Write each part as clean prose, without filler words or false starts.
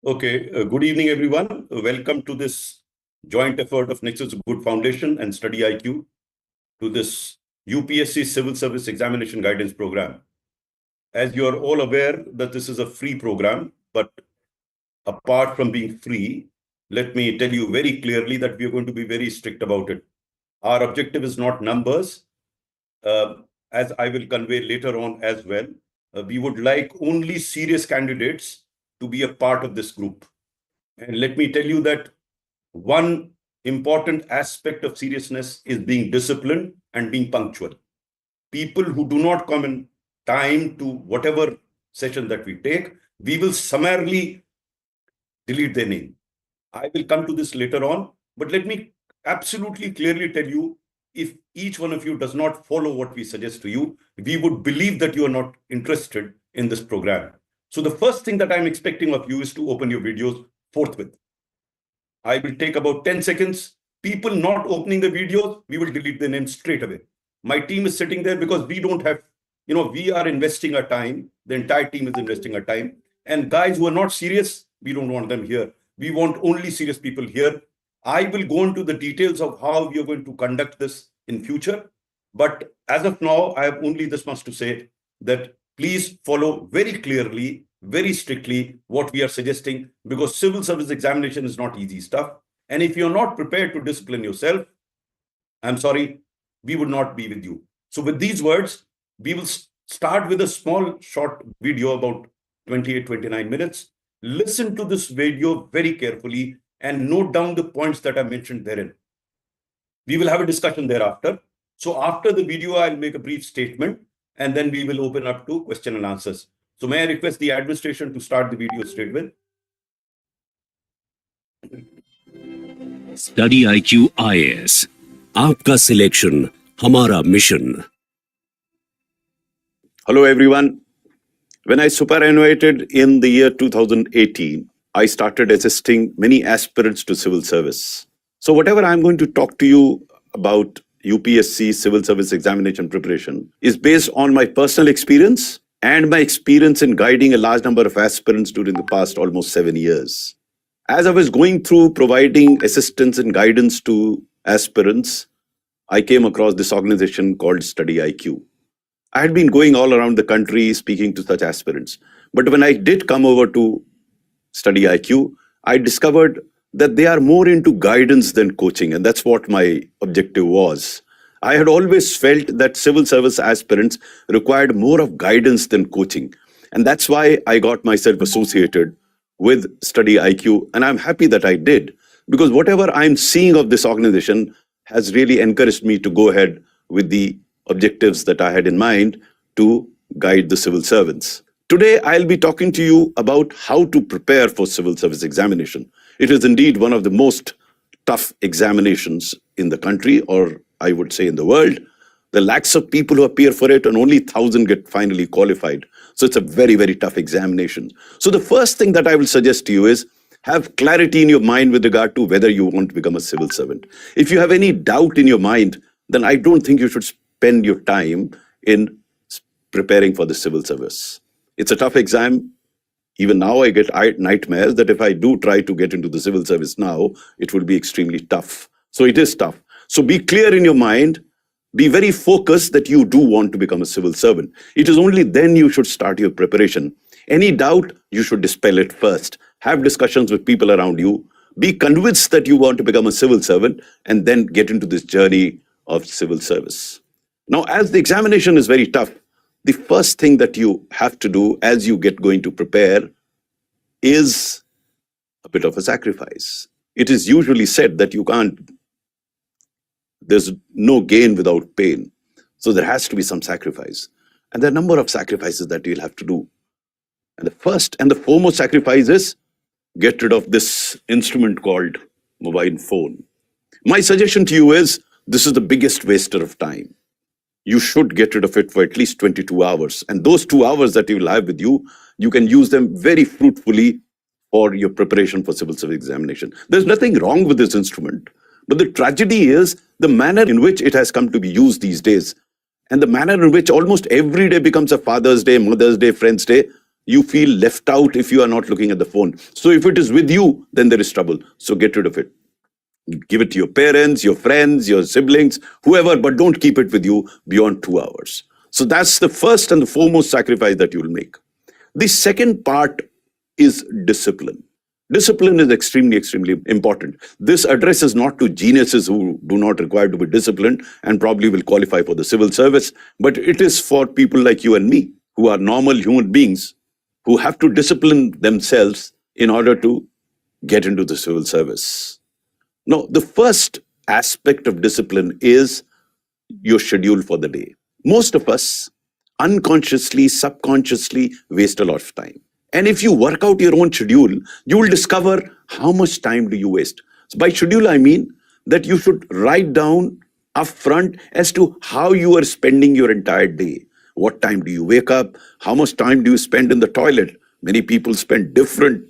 Okay, good evening, everyone. Welcome to this joint effort of Nexus Good Foundation and StudyIQ to this UPSC Civil Service Examination Guidance Program. As you are all aware that this is a free program, but apart from being free, let me tell you very clearly that we are going to be very strict about it. Our objective is not numbers, as I will convey later on as well. We would like only serious candidates to be a part of this group. And let me tell you that one important aspect of seriousness is being disciplined and being punctual. People who do not come in time to whatever session that we take, we will summarily delete their name. I will come to this later on, but let me absolutely clearly tell you, if each one of you does not follow what we suggest to you, we would believe that you are not interested in this program. So the first thing that I'm expecting of you is to open your videos forthwith. I will take about 10 seconds. People not opening the videos, we will delete their names straight away. My team is sitting there because we don't have, we are investing our time. The entire team is investing our time. And guys who are not serious, we don't want them here. We want only serious people here. I will go into the details of how we are going to conduct this in future. But as of now, I have only this much to say, that please follow very clearly, very strictly what we are suggesting, because civil service examination is not easy stuff. And if you're not prepared to discipline yourself, I'm sorry, we would not be with you. So with these words, we will start with a small short video about 28, 29 minutes. Listen to this video very carefully and note down the points that I mentioned therein. We will have a discussion thereafter. So after the video, I'll make a brief statement and then we will open up to question and answers. So may I request the administration to start the video straight with? StudyIQ IAS, आपका selection हमारा mission. Hello everyone. When I superannuated in the year 2018, I started assisting many aspirants to civil service. So whatever I'm going to talk to you about UPSC Civil Service Examination preparation is based on my personal experience and my experience in guiding a large number of aspirants during the past almost 7 years. As I was going through providing assistance and guidance to aspirants, I came across this organization called StudyIQ. I had been going all around the country speaking to such aspirants. But when I did come over to StudyIQ, I discovered that they are more into guidance than coaching, and that's what my objective was. I had always felt that civil service aspirants required more of guidance than coaching, and that's why I got myself associated with StudyIQ, and I'm happy that I did, because whatever I'm seeing of this organization has really encouraged me to go ahead with the objectives that I had in mind to guide the civil servants. Today, I'll be talking to you about how to prepare for civil service examination. It is indeed one of the most tough examinations in the country, or I would say in the world. There are lakhs of people who appear for it and only 1,000 get finally qualified. So it's a very, very tough examination. So the first thing that I will suggest to you is have clarity in your mind with regard to whether you want to become a civil servant. If you have any doubt in your mind, then I don't think you should spend your time in preparing for the civil service. It's a tough exam. Even now I get nightmares that if I do try to get into the civil service now, it will be extremely tough. So it is tough. So be clear in your mind. Be very focused that you do want to become a civil servant. It is only then you should start your preparation. Any doubt, you should dispel it first. Have discussions with people around you. Be convinced that you want to become a civil servant and then get into this journey of civil service. Now, as the examination is very tough, the first thing that you have to do as you get going to prepare is a bit of a sacrifice. It is usually said that there's no gain without pain. So there has to be some sacrifice. And there are a number of sacrifices that you'll have to do. And the first and the foremost sacrifice is get rid of this instrument called mobile phone. My suggestion to you is this is the biggest waster of time. You should get rid of it for at least 22 hours. And those 2 hours that you will have with you, you can use them very fruitfully for your preparation for civil service examination. There's nothing wrong with this instrument. But the tragedy is the manner in which it has come to be used these days, and the manner in which almost every day becomes a Father's Day, Mother's Day, Friend's Day. You feel left out if you are not looking at the phone. So if it is with you, then there is trouble. So get rid of it. Give it to your parents, your friends, your siblings, whoever, but don't keep it with you beyond 2 hours. So that's the first and the foremost sacrifice that you will make. The second part is discipline. Discipline is extremely, extremely important. This addresses not to geniuses who do not require to be disciplined and probably will qualify for the civil service, but it is for people like you and me who are normal human beings who have to discipline themselves in order to get into the civil service. Now, the first aspect of discipline is your schedule for the day. Most of us unconsciously, subconsciously waste a lot of time. And if you work out your own schedule, you will discover how much time do you waste. So by schedule, I mean that you should write down upfront as to how you are spending your entire day. What time do you wake up? How much time do you spend in the toilet? Many people spend different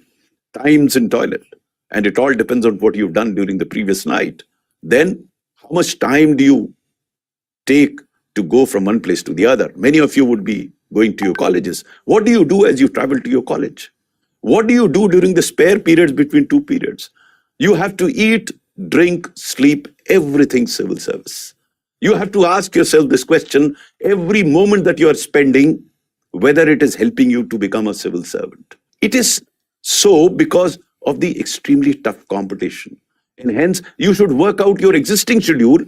times in toilet. And it all depends on what you've done during the previous night. Then, how much time do you take to go from one place to the other? Many of you would be going to your colleges. What do you do as you travel to your college? What do you do during the spare periods between two periods? You have to eat, drink, sleep, everything civil service. You have to ask yourself this question every moment that you are spending, whether it is helping you to become a civil servant. It is so because of the extremely tough competition. And hence, you should work out your existing schedule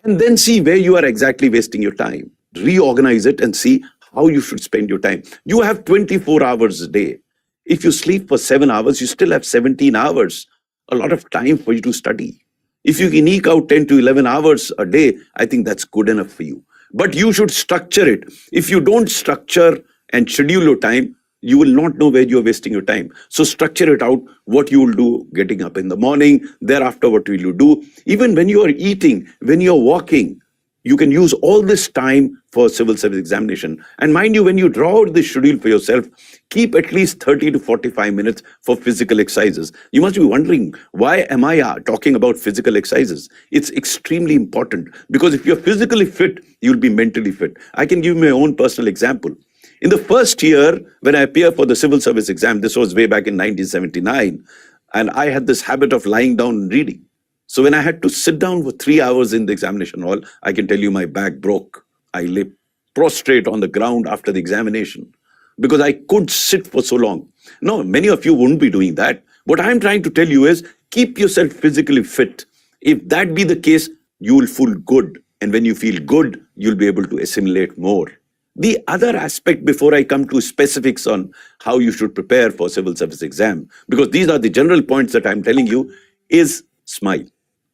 and then see where you are exactly wasting your time. Reorganize it and see how you should spend your time. You have 24 hours a day. If you sleep for 7 hours, you still have 17 hours, a lot of time for you to study. If you can eke out 10 to 11 hours a day, I think that's good enough for you. But you should structure it. If you don't structure and schedule your time, you will not know where you're wasting your time. So structure it out, what you will do getting up in the morning, thereafter what will you do. Even when you are eating, when you're walking, you can use all this time for civil service examination. And mind you, when you draw out this schedule for yourself, keep at least 30 to 45 minutes for physical exercises. You must be wondering, why am I talking about physical exercises? It's extremely important because if you're physically fit, you'll be mentally fit. I can give you my own personal example. In the first year, when I appeared for the civil service exam, this was way back in 1979, and I had this habit of lying down and reading. So when I had to sit down for 3 hours in the examination hall, I can tell you my back broke. I lay prostrate on the ground after the examination because I could sit for so long. No, many of you wouldn't be doing that. What I'm trying to tell you is keep yourself physically fit. If that be the case, you will feel good. And when you feel good, you'll be able to assimilate more. The other aspect before I come to specifics on how you should prepare for civil service exam, because these are the general points that I'm telling you, is smile.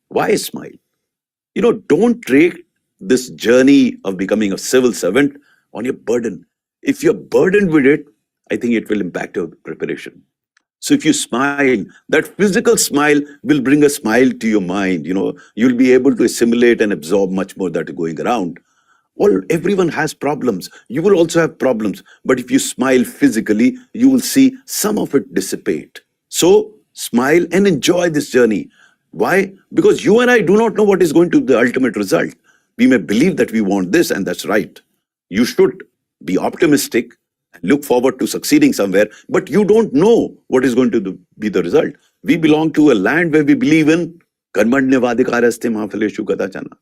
Why smile? Don't take this journey of becoming a civil servant on your burden. If you're burdened with it, I think it will impact your preparation. So if you smile, that physical smile will bring a smile to your mind. You'll be able to assimilate and absorb much more that is going around. Everyone has problems. You will also have problems. But if you smile physically, you will see some of it dissipate. So smile and enjoy this journey. Why? Because you and I do not know what is going to be the ultimate result. We may believe that we want this, and that's right. You should be optimistic and look forward to succeeding somewhere, but you don't know what is going to be the result. We belong to a land where we believe in karmanyavadikaraste mahaphaleshu kadachana.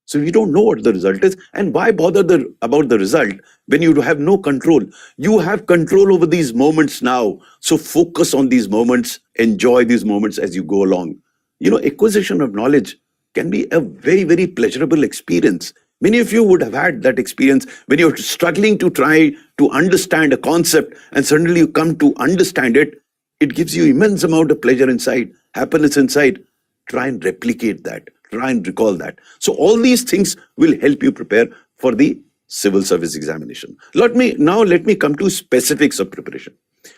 So we don't know what the result is, and why bother about the result when you have no control? You have control over these moments now. So focus on these moments, enjoy these moments as you go along. Acquisition of knowledge can be a very, very pleasurable experience. Many of you would have had that experience when you're struggling to try to understand a concept and suddenly you come to understand it. It gives you immense amount of pleasure inside, happiness inside. Try and replicate that. Try and recall that. So all these things will help you prepare for the civil service examination. Let me come to specifics of preparation.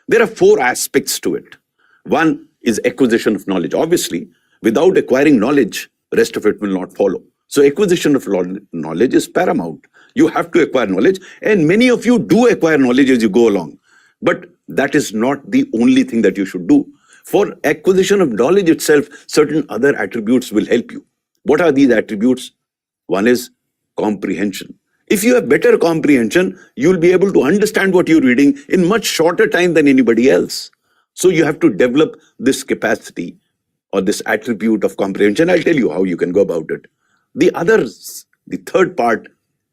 There are 4 aspects to it. One is acquisition of knowledge. Obviously, without acquiring knowledge, rest of it will not follow. So acquisition of knowledge is paramount. You have to acquire knowledge, and many of you do acquire knowledge as you go along. But that is not the only thing that you should do. For acquisition of knowledge itself, certain other attributes will help you. What are these attributes? One is comprehension. If you have better comprehension, you'll be able to understand what you're reading in much shorter time than anybody else. So you have to develop this capacity or this attribute of comprehension. I'll tell you how you can go about it. The third part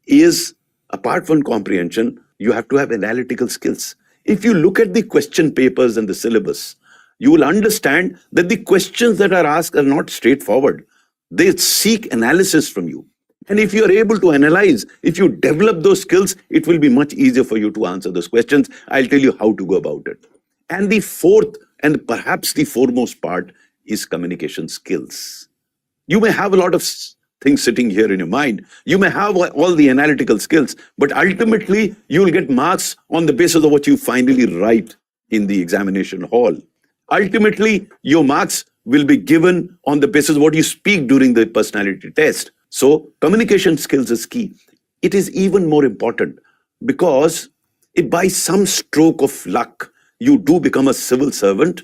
is, apart from comprehension, you have to have analytical skills. If you look at the question papers and the syllabus, you will understand that the questions that are asked are not straightforward. They seek analysis from you. And if you are able to analyze, if you develop those skills, it will be much easier for you to answer those questions. I'll tell you how to go about it. And the fourth and perhaps the foremost part is communication skills. You may have a lot of things sitting here in your mind. You may have all the analytical skills, but ultimately you will get marks on the basis of what you finally write in the examination hall. Ultimately, your marks will be given on the basis of what you speak during the personality test. So communication skills is key. It is even more important because if by some stroke of luck, you do become a civil servant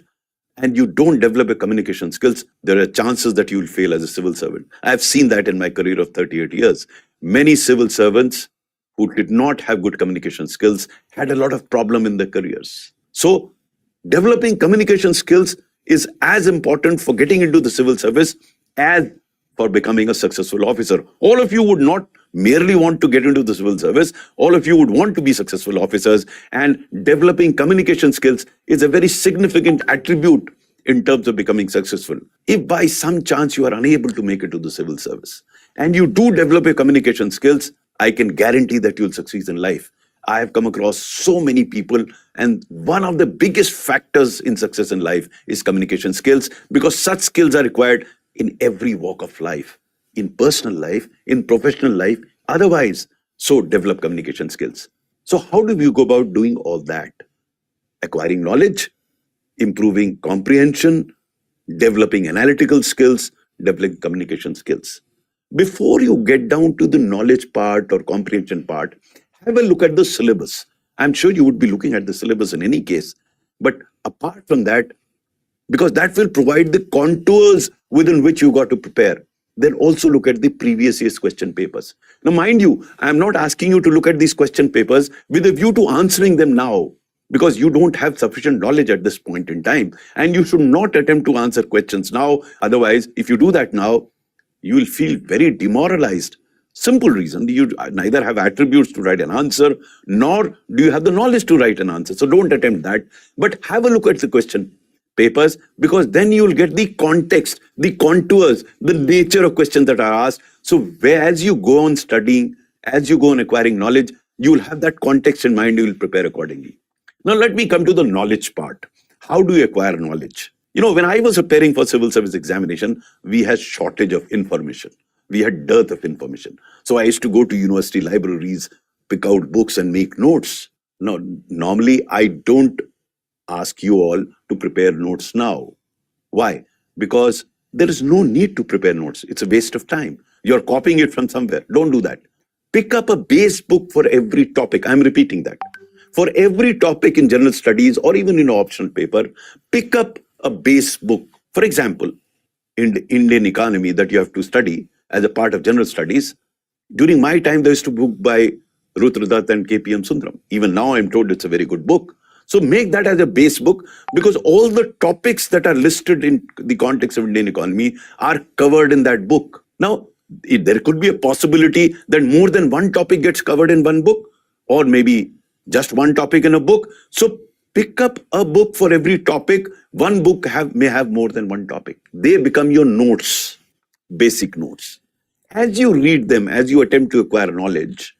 and you don't develop your communication skills, there are chances that you will fail as a civil servant. I've seen that in my career of 38 years. Many civil servants who did not have good communication skills had a lot of problem in their careers. So developing communication skills is as important for getting into the civil service as for becoming a successful officer. All of you would not merely want to get into the civil service. All of you would want to be successful officers, and developing communication skills is a very significant attribute in terms of becoming successful. If by some chance you are unable to make it to the civil service and you do develop your communication skills, I can guarantee that you'll succeed in life. I have come across so many people, and one of the biggest factors in success in life is communication skills, because such skills are required in every walk of life, in personal life, in professional life, otherwise. So develop communication skills. So how do you go about doing all that? Acquiring knowledge, improving comprehension, developing analytical skills, developing communication skills. Before you get down to the knowledge part or comprehension part, have a look at the syllabus. I'm sure you would be looking at the syllabus in any case. But apart from that, because that will provide the contours within which you got to prepare, then also look at the previous year's question papers. Now, mind you, I'm not asking you to look at these question papers with a view to answering them now, because you don't have sufficient knowledge at this point in time. And you should not attempt to answer questions now. Otherwise, if you do that now, you will feel very demoralized. Simple reason, you neither have attributes to write an answer, nor do you have the knowledge to write an answer. So don't attempt that. But have a look at the question papers, because then you will get the context, the contours, the nature of questions that are asked. So as you go on studying, as you go on acquiring knowledge, you will have that context in mind, you will prepare accordingly. Now let me come to the knowledge part. How do you acquire knowledge? You know, when I was preparing for civil service examination, we had shortage of information. We had dearth of information. So I used to go to university libraries, pick out books and make notes. Now, normally I don't ask you all to prepare notes now. Why? Because there is no need to prepare notes. It's a waste of time. You're copying it from somewhere. Don't do that. Pick up a base book for every topic. I'm repeating that. For every topic in general studies or even in an optional paper, pick up a base book. For example, in the Indian economy that you have to study as a part of general studies, during my time, there used to book by Rudradatt and KPM Sundaram. Even now, I'm told it's a very good book. So make that as a base book, because all the topics that are listed in the context of Indian economy are covered in that book. Now, there could be a possibility that more than one topic gets covered in one book, or maybe just one topic in a book. So pick up a book for every topic. One book may have more than one topic. They become your notes, basic notes. As you read them, as you attempt to acquire knowledge,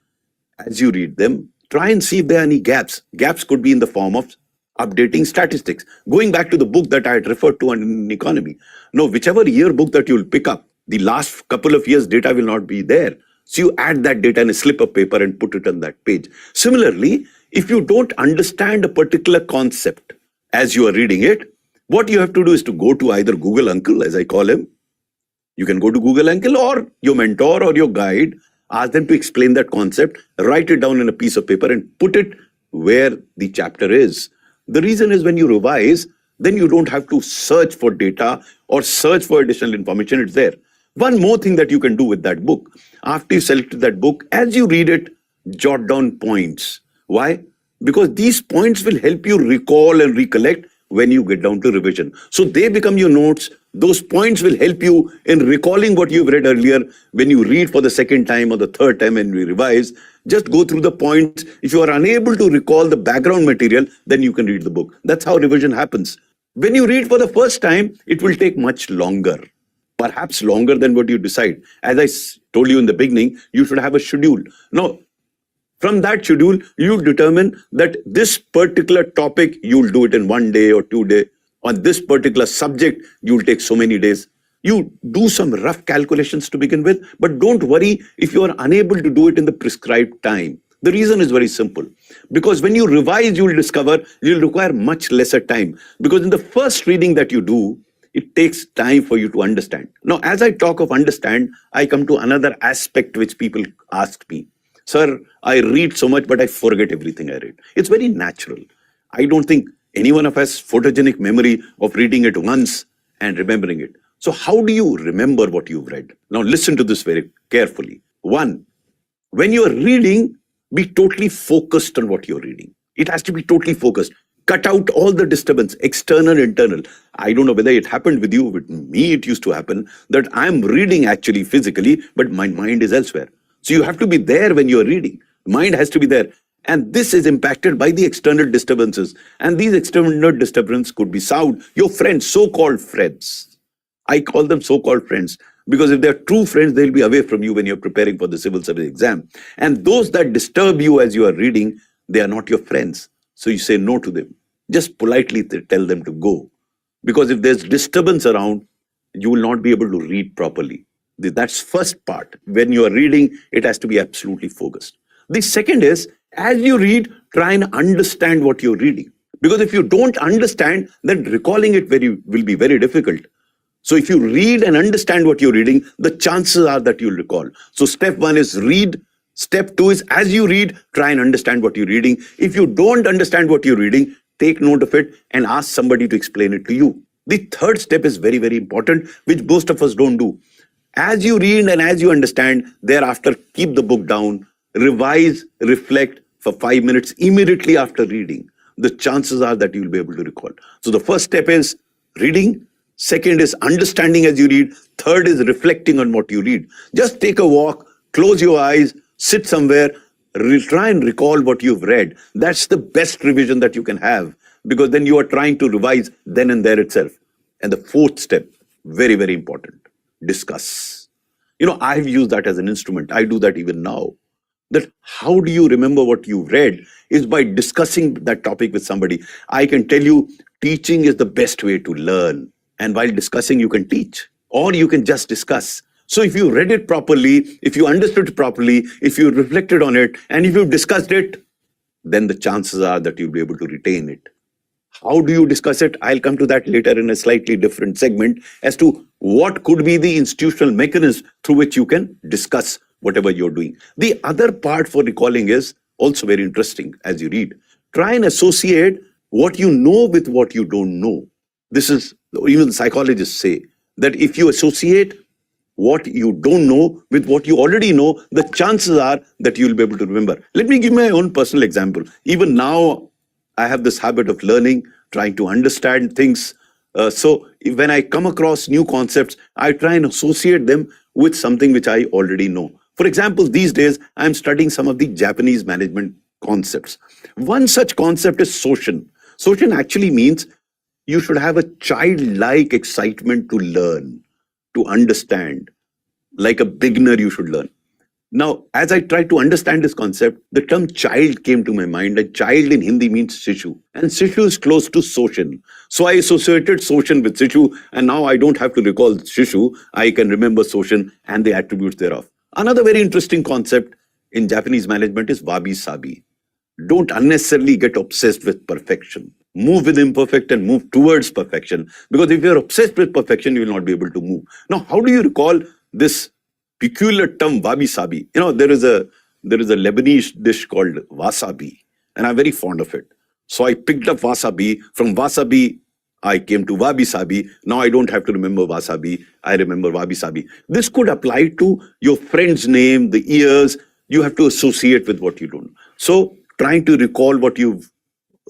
as you read them, try and see if there are any gaps. Gaps could be in the form of updating statistics. Going back to the book that I had referred to on economy. Now, whichever year book that you will pick up, the last couple of years data will not be there. So you add that data in a slip of paper and put it on that page. Similarly, if you don't understand a particular concept as you are reading it, what you have to do is to go to either Google Uncle, as I call him. You can go to Google Uncle or your mentor or your guide. Ask them to explain that concept, write it down in a piece of paper and put it where the chapter is. The reason is when you revise, then you don't have to search for data or search for additional information. It's there. One more thing that you can do with that book. After you select that book, as you read it, jot down points. Why? Because these points will help you recall and recollect when you get down to revision. So they become your notes. Those points will help you in recalling what you've read earlier. When you read for the second time or the third time and we revise, just go through the points. If you are unable to recall the background material, then you can read the book. That's how revision happens. When you read for the first time, it will take much longer, perhaps longer than what you decide. As I told you in the beginning, you should have a schedule. Now, from that schedule, you determine that this particular topic, you'll do it in 1 day or 2 days. On this particular subject, you'll take so many days. You do some rough calculations to begin with, but don't worry if you are unable to do it in the prescribed time. The reason is very simple. Because when you revise, you'll discover you'll require much lesser time. Because in the first reading that you do, it takes time for you to understand. Now, as I talk of understand, I come to another aspect which people ask me. Sir, I read so much, but I forget everything I read. It's very natural. I don't think any one of us has photogenic memory of reading it once and remembering it. So how do you remember what you've read? Now listen to this very carefully. One, when you are reading, be totally focused on what you're reading. It has to be totally focused. Cut out all the disturbance, external, internal. I don't know whether it happened with you. With me, it used to happen that I'm reading actually physically, but my mind is elsewhere. So you have to be there when you're reading. Mind has to be there. And this is impacted by the external disturbances. And these external disturbances could be sound. Your friends, so-called friends. I call them so-called friends because if they're true friends, they'll be away from you when you're preparing for the civil service exam. And those that disturb you as you are reading, they are not your friends. So you say no to them. Just politely tell them to go. Because if there's disturbance around, you will not be able to read properly. That's first part. When you are reading, it has to be absolutely focused. The second is, as you read, try and understand what you're reading. Because if you don't understand, then recalling it will be very difficult. So if you read and understand what you're reading, the chances are that you'll recall. So step one is read. Step two is, as you read, try and understand what you're reading. If you don't understand what you're reading, take note of it and ask somebody to explain it to you. The third step is very, very important, which most of us don't do. As you read and as you understand, thereafter, keep the book down, revise, reflect for 5 minutes immediately after reading. The chances are that you'll be able to recall. So the first step is reading. Second is understanding as you read. Third is reflecting on what you read. Just take a walk, close your eyes, sit somewhere, try and recall what you've read. That's the best revision that you can have, because then you are trying to revise then and there itself. And the fourth step, very, very important, discuss. I've used that as an instrument. I do that even now. That how do you remember what you read is by discussing that topic with somebody. I can tell you, teaching is the best way to learn. And while discussing, you can teach, or you can just discuss. So if you read it properly, if you understood it properly, if you reflected on it, and if you discussed it, then the chances are that you'll be able to retain it. How do you discuss it? I'll come to that later in a slightly different segment as to what could be the institutional mechanism through which you can discuss whatever you're doing. The other part for recalling is also very interesting as you read. Try and associate what you know with what you don't know. This is, even psychologists say, that if you associate what you don't know with what you already know, the chances are that you'll be able to remember. Let me give my own personal example. Even now, I have this habit of learning, trying to understand things. So when I come across new concepts, I try and associate them with something which I already know. For example, these days, I'm studying some of the Japanese management concepts. One such concept is Soshin. Soshin actually means you should have a childlike excitement to learn, to understand. Like a beginner, you should learn. Now, as I tried to understand this concept, the term child came to my mind. And child in Hindi means Sishu. And Sishu is close to Soshin. So I associated Soshin with Sishu. And now I don't have to recall Sishu. I can remember Soshin and the attributes thereof. Another very interesting concept in Japanese management is wabi-sabi. Don't unnecessarily get obsessed with perfection. Move with imperfect and move towards perfection. Because if you're obsessed with perfection, you will not be able to move. Now, how do you recall this peculiar term wabi-sabi? There is a Lebanese dish called wasabi, and I'm very fond of it. So I picked up wasabi. From wasabi, I came to wabi-sabi. Now I don't have to remember wasabi. I remember wabi-sabi. This could apply to your friend's name, the years. you have to associate with what you don't know. So trying to recall what you've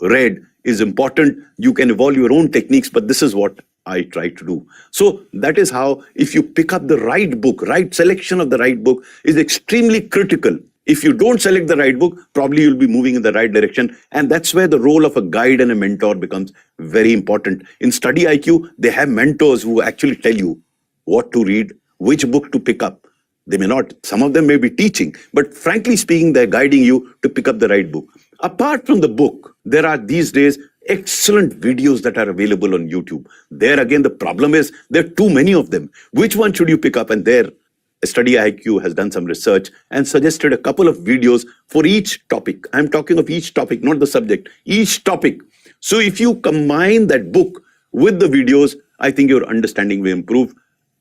read is important. You can evolve your own techniques, but this is what I try to do. So that is how, if you pick up the right book, right selection of the right book is extremely critical. If you don't select the right book, probably you'll be moving in the right direction. And that's where the role of a guide and a mentor becomes very important. In StudyIQ, they have mentors who actually tell you what to read, which book to pick up. They may not, some of them may be teaching, but frankly speaking, they're guiding you to pick up the right book. Apart from the book, there are these days excellent videos that are available on YouTube. There again, the problem is there are too many of them. Which one should you pick up? And there, StudyIQ has done some research and suggested a couple of videos for each topic. I'm talking of each topic, not the subject, each topic. So if you combine that book with the videos, I think your understanding will improve.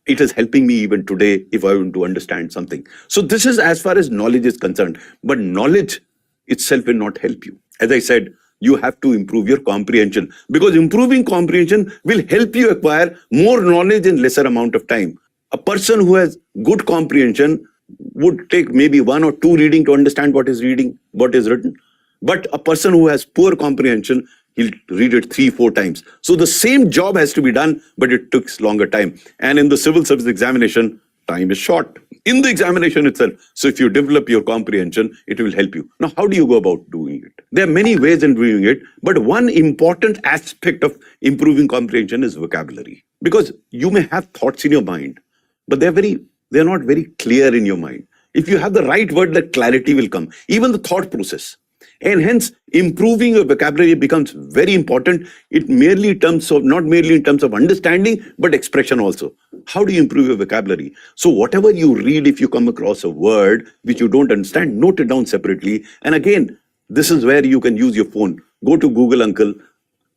It is helping me even today if I want to understand something. So this is as far as knowledge is concerned, but knowledge itself will not help you. As I said, you have to improve your comprehension, because improving comprehension will help you acquire more knowledge in lesser amount of time. A person who has good comprehension would take maybe 1 or 2 reading to understand what is written. But a person who has poor comprehension, he'll read it 3-4 times. So the same job has to be done, but it takes longer time. And in the civil service examination, time is short in the examination itself. So if you develop your comprehension, it will help you. Now, how do you go about doing it? There are many ways in doing it, but one important aspect of improving comprehension is vocabulary. Because you may have thoughts in your mind, but they're not very clear in your mind. If you have the right word, that clarity will come, even the thought process. And hence, improving your vocabulary becomes very important. It merely in terms of, not merely in terms of understanding, but expression also. How do you improve your vocabulary? So whatever you read, if you come across a word which you don't understand, note it down separately. And again, this is where you can use your phone. Go to Google, uncle,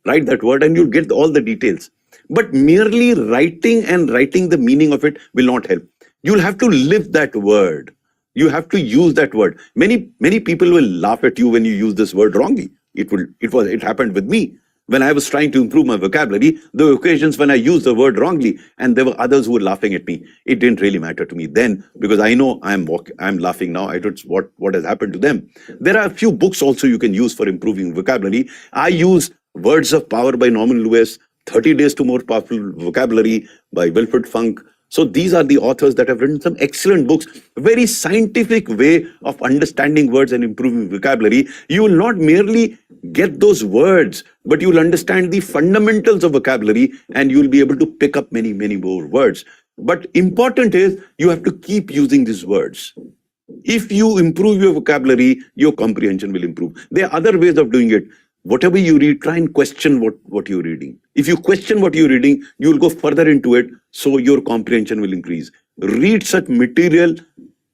write that word and you'll get all the details. But merely writing the meaning of it will not help. You'll have to live that word. You have to use that word. Many people will laugh at you when you use this word wrongly. It happened with me. When I was trying to improve my vocabulary, there were occasions when I used the word wrongly, and there were others who were laughing at me. It didn't really matter to me then, because I know I'm laughing now. I don't what has happened to them. There are a few books also you can use for improving vocabulary. I use Words of Power by Norman Lewis, 30 Days to More Powerful Vocabulary by Wilfred Funk. So these are the authors that have written some excellent books, very scientific way of understanding words and improving vocabulary. You will not merely get those words, but you will understand the fundamentals of vocabulary and you will be able to pick up many, many more words. But important is you have to keep using these words. If you improve your vocabulary, your comprehension will improve. There are other ways of doing it. Whatever you read, try and question what you're reading. If you question what you're reading, you will go further into it, so your comprehension will increase. Read such material,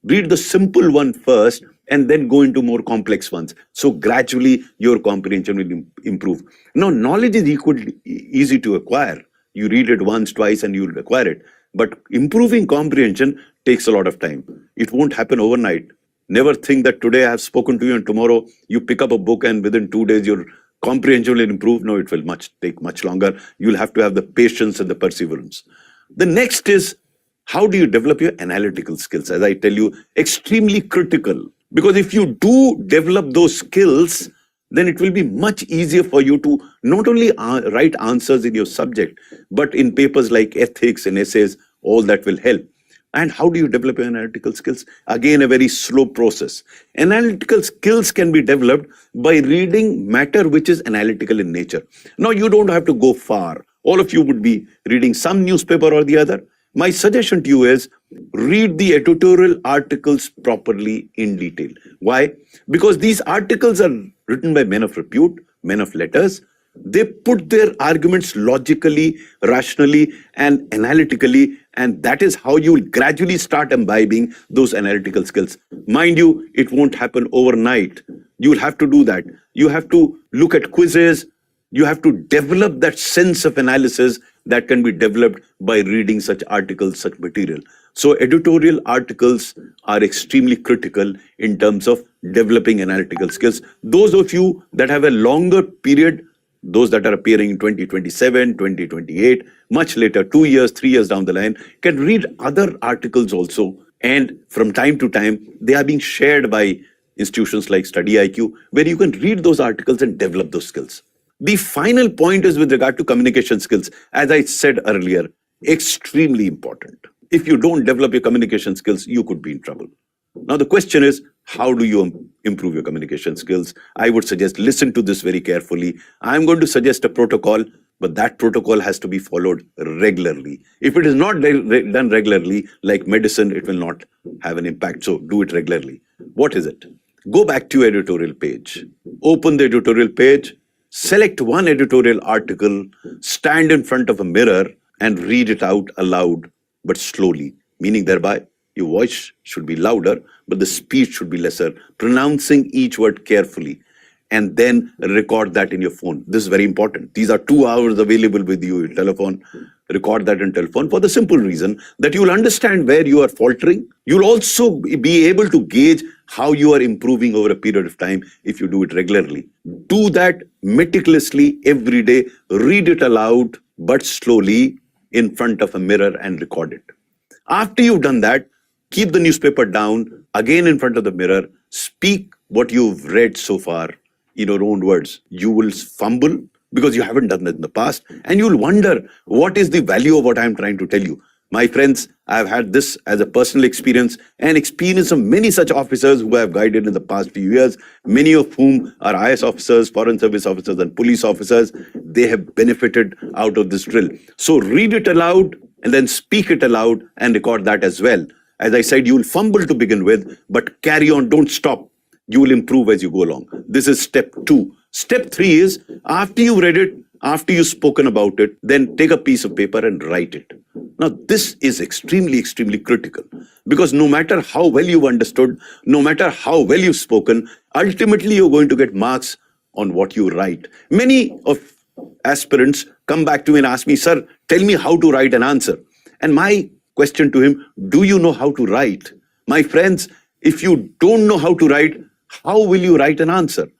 read the simple one first, and then go into more complex ones. So gradually, your comprehension will improve. Now, knowledge is equally easy to acquire. You read it once, twice, and you'll acquire it. But improving comprehension takes a lot of time. It won't happen overnight. Never think that today I have spoken to you and tomorrow you pick up a book and within 2 days your comprehension will improve. No, it will take much longer. You'll have to have the patience and the perseverance. The next is, how do you develop your analytical skills? As I tell you, extremely critical. Because if you do develop those skills, then it will be much easier for you to not only write answers in your subject, but in papers like ethics and essays, all that will help. And how do you develop your analytical skills? Again, a very slow process. Analytical skills can be developed by reading matter which is analytical in nature. Now, you don't have to go far. All of you would be reading some newspaper or the other. My suggestion to you is read the editorial articles properly in detail. Why? Because these articles are written by men of repute, men of letters. They put their arguments logically, rationally, and analytically, and that is how you will gradually start imbibing those analytical skills. Mind you, it won't happen overnight. You will have to do that. You have to look at quizzes. You have to develop that sense of analysis that can be developed by reading such articles, such material. So editorial articles are extremely critical in terms of developing analytical skills. Those of you that have a longer period, those that are appearing in 2027, 2028, much later, 2 years, 3 years down the line, can read other articles also And from time to time, they are being shared by institutions like StudyIQ, where you can read those articles and develop those skills. The final point is with regard to communication skills. As I said earlier, extremely important. If you don't develop your communication skills, you could be in trouble. Now, the question is, how do you improve your communication skills? I would suggest listen to this very carefully. I'm going to suggest a protocol, but that protocol has to be followed regularly. If it is not done regularly, like medicine, it will not have an impact. So do it regularly. What is it? Go back to your editorial page. Open the editorial page. Select one editorial article, stand in front of a mirror and read it out aloud, but slowly, meaning thereby your voice should be louder, but the speed should be lesser, pronouncing each word carefully, and then record that in your phone. This is very important. These are 2 hours available with you, your telephone. Record that in telephone for the simple reason that you will understand where you are faltering. You'll also be able to gauge how you are improving over a period of time if you do it regularly. Do that meticulously every day. Read it aloud, but slowly in front of a mirror and record it. After you've done that, keep the newspaper down, again in front of the mirror, speak what you've read so far in your own words. You will fumble because you haven't done that in the past, and you'll wonder what is the value of what I'm trying to tell you. My friends, I've had this as a personal experience and experience of many such officers who I have guided in the past few years, many of whom are IAS officers, foreign service officers, and police officers. They have benefited out of this drill. So read it aloud and then speak it aloud and record that as well. As I said, you will fumble to begin with, but carry on, don't stop. You will improve as you go along. This is step 2. Step 3 is, after you read it, after you've spoken about it, then take a piece of paper and write it. Now, this is extremely, extremely critical, because no matter how well you've understood, no matter how well you've spoken, ultimately you're going to get marks on what you write. Many of aspirants come back to me and ask me, sir, tell me how to write an answer. And my question to him, do you know how to write? My friends, if you don't know how to write, how will you write an answer?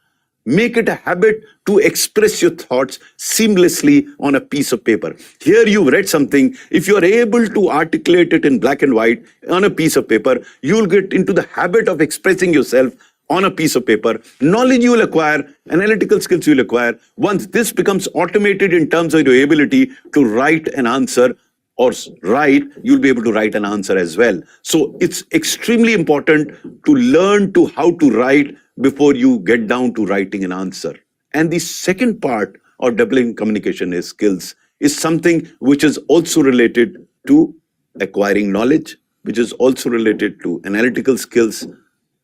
Make it a habit to express your thoughts seamlessly on a piece of paper. Here you've read something. If you're able to articulate it in black and white on a piece of paper, you'll get into the habit of expressing yourself on a piece of paper. Knowledge you will acquire, analytical skills you will acquire. Once this becomes automated in terms of your ability to write an answer or write, you'll be able to write an answer as well. So it's extremely important to learn to how to write before you get down to writing an answer. And the second part of developing communication skills is something which is also related to acquiring knowledge, which is also related to analytical skills,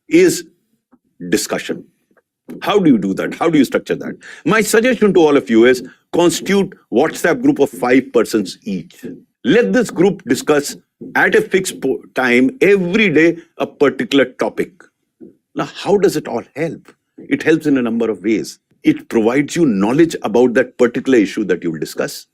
is discussion. How do you do that? How do you structure that? My suggestion to all of you is constitute WhatsApp group of 5 persons each. Let this group discuss at a fixed time every day a particular topic. Now, how does it all help? It helps in a number of ways. It provides you knowledge about that particular issue that you will discuss.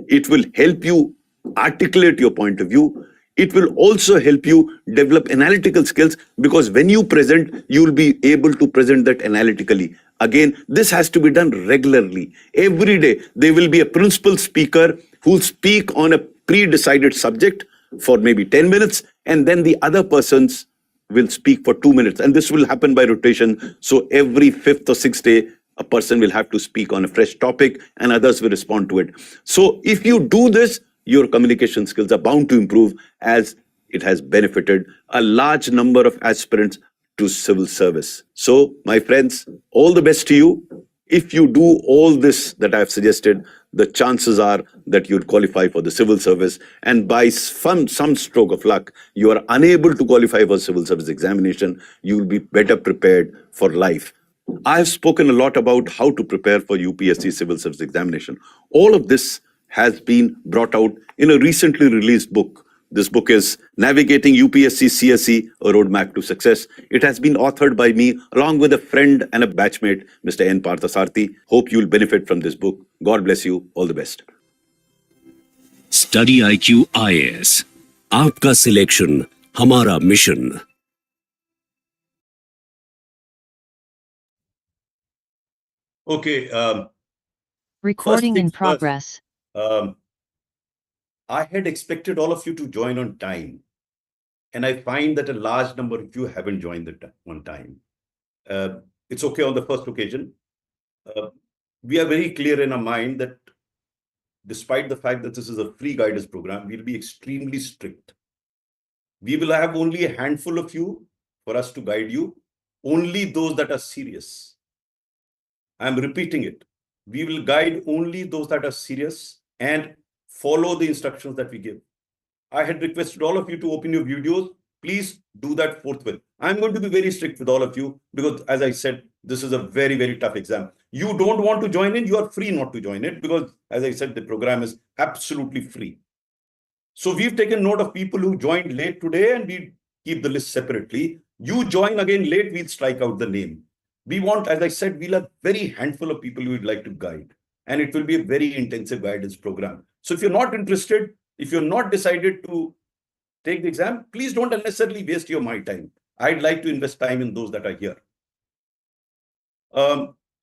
It will help you articulate your point of view. It will also help you develop analytical skills, because when you present, you will be able to present that analytically. Again, this has to be done regularly. Every day, there will be a principal speaker who will speak on a pre-decided subject for maybe 10 minutes, and then the other persons will speak for 2 minutes. And this will happen by rotation. So every 5th or 6th day, a person will have to speak on a fresh topic and others will respond to it. So if you do this, your communication skills are bound to improve, as it has benefited a large number of aspirants to civil service. So, my friends, all the best to you. If you do all this that I've suggested, the chances are that you'll qualify for the civil service, and by some stroke of luck, you are unable to qualify for civil service examination, you will be better prepared for life. I have spoken a lot about how to prepare for UPSC Civil Service Examination. All of this has been brought out in a recently released book. This book is Navigating UPSC CSE, A Roadmap to Success. It has been authored by me along with a friend and a batchmate, Mr. N. Parthasarthi. Hope you will benefit from this book. God bless you. All the best. StudyIQ IAS. आपका selection हमारा mission. Okay. Recording in things first. progress. I had expected all of you to join on time. and I find that a large number of you haven't joined at one time. It's okay on the first occasion. We are very clear in our mind that despite the fact that this is a free guidance program, we'll be extremely strict. We will have only a handful of you for us to guide you, only those that are serious. I'm repeating it. We will guide only those that are serious and follow the instructions that we give. I had requested all of you to open your videos. Please do that forthwith. I'm going to be very strict with all of you because, as I said, this is a very, very tough exam. You don't want to join in, you are free not to join it because, as I said, the program is absolutely free. So we've taken note of people who joined late today and we keep the list separately. You join again late, we'll strike out the name. We want, as I said, we'll have very handful of people who would like to guide, and it will be a very intensive guidance program. So if you're not interested, if you're not decided to take the exam, please don't unnecessarily waste my time. I'd like to invest time in those that are here.